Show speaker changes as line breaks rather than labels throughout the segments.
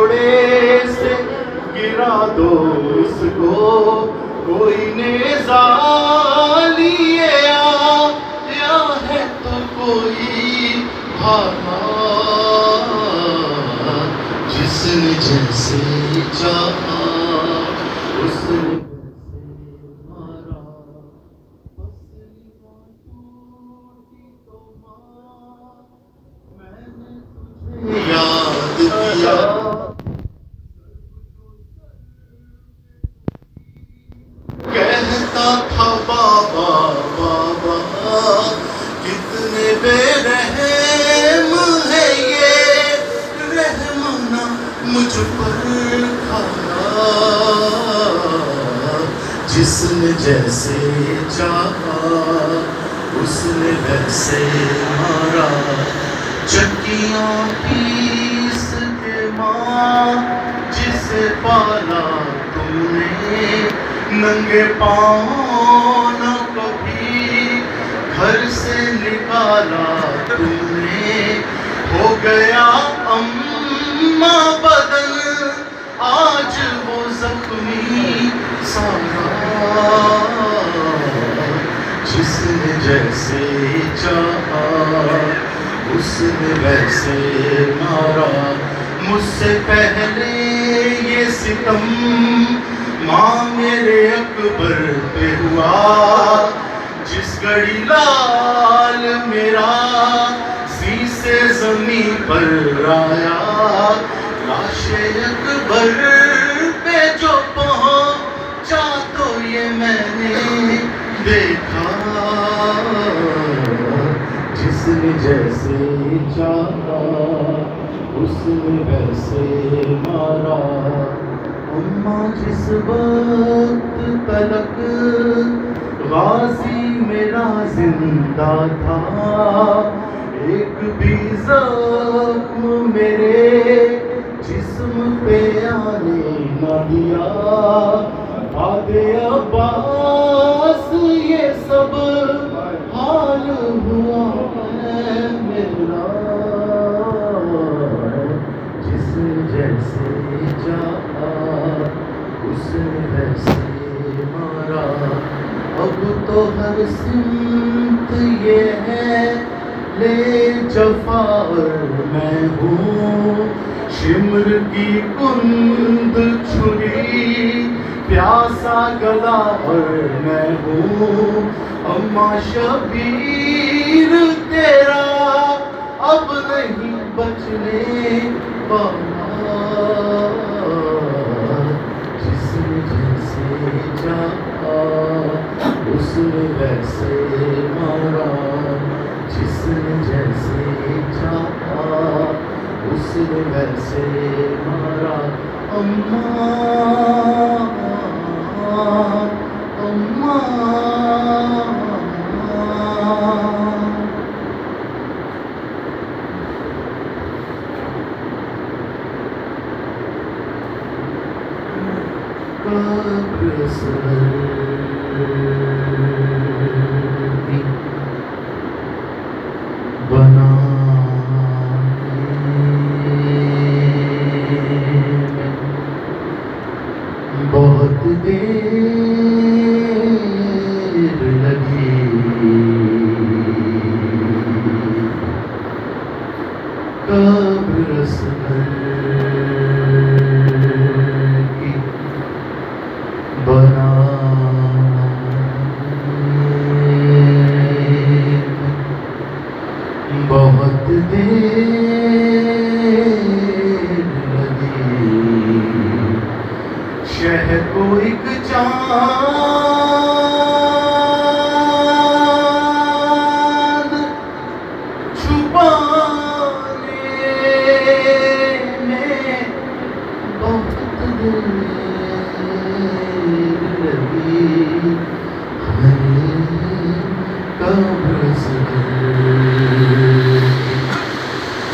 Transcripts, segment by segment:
گھوڑے سے گرا دو اس کو، کوئی نیزہ لیے آیا ہے تو کوئی بھاگا، جس نے جیسے چاہا اس نے مارا، پسلی ٹوٹی تو ماں میں نے تجھے یاد کیا، کہتا تھا بابا بابا کتنے بے رحم ہے یہ، رحم نہ مجھ پر کھایا، جس نے جیسے چاہا اس نے ویسے مارا، چکیاں پیس کے ماں جسے پالا تم نے، ننگے پاؤں نہ کبھی گھر سے نکالا تم نے، ہو گیا اماں بدن آج وہ زخمی سارا، جس نے جیسے چاہا اس نے ویسے مارا، مجھ سے پہلے یہ ستم ماں میرے اکبر پہ ہوا، جس گھڑی لال میرا سی سے زمین پر آیا، لاش اکبر پہ جو پہنچا تو یہ میں نے دیکھا، جس نے جیسے چاہا اس نے ویسے مارا، اماں جس وقت تلک غازی میرا زندہ تھا، ایک بھی زخم میرے جسم پہ آنے نہ دیا، آدھے عباس یہ سب حال ہوا ہے میرا، جس نے جیسے چاہا اس نے ویسے مارا، اب تو ہر سمت یہ ہے لے جفا اور میں ہوں، شمر کی کند چھری پیاسا گلا اور میں ہوں، اماں شبیر تیرا اب نہیں بچنے والا، جس نے جیسے چاہا اس نے ویسے مارا، جس نے جیسے چاہا اس نے ویسے مارا، اماں اماں قبر سردی بنا بہت دیر لگی، قبر سردی بنانے بہت دیر لگی، شہ کو ایک چاند چھپانے میں بہت دیر لگی، قبر سردی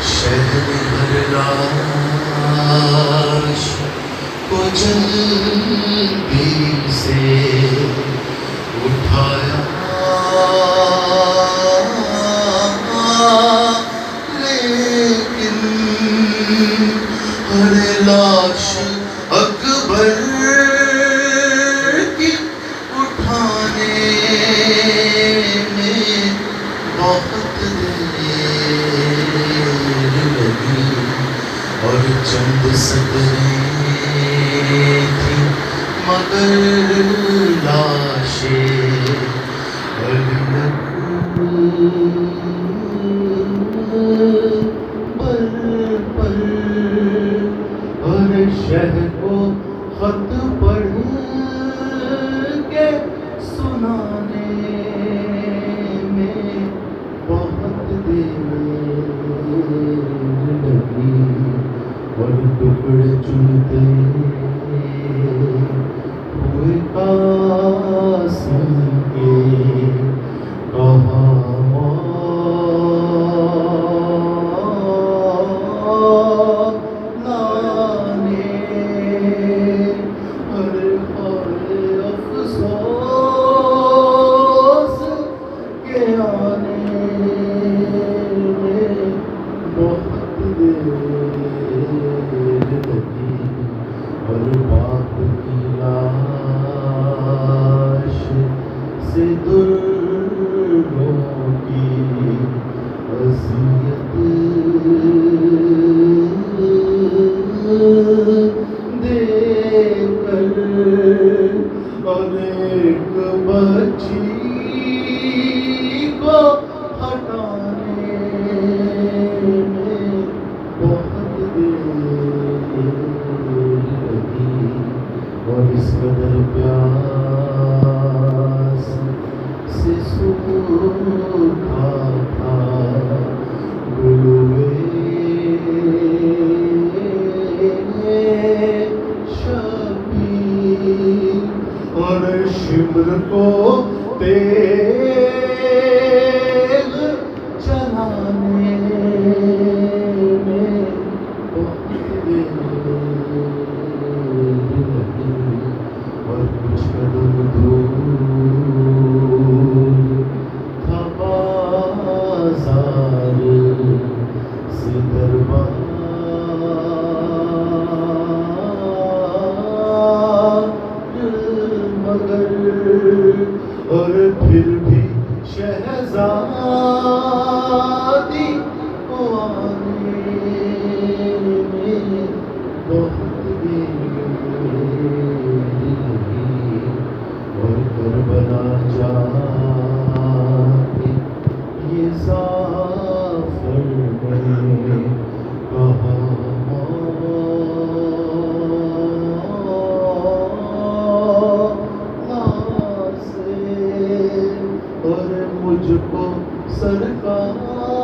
شہر ہر لاش کو جلدی سے اٹھایا، لیکن ہر لاش لاش اکبر کی اٹھانے میں بہت دیر لگی اور چند سطریں تھیں مگر لاشیں علی اکبر پر اور شہ کو خط پڑھ کے سنانے میں بہت دیر لگی اور ٹکڑے چنتے ہوئے قاسم کے کہاں لانے ہر افسوس کے آنے میں بہت دیر لگی اور باپ کی لاش سے دردوں کی اذیت دیکھ کر اور ایک بچی کو ہٹانے میں بہت دیر لگی اور اس قدر پیاس سے سوکھا تھا گلوے شبیر اور شمر کو تیغ چلانے میں بہت دیر لگی اور کچھ قدم دور تھا بازار سے دربار مگر اور پھر بھی شہزادی کو آنے میں بہت دیر لگی اور کربلا جا کے یہ زعفر نے کہا اور مجھ کو سرکار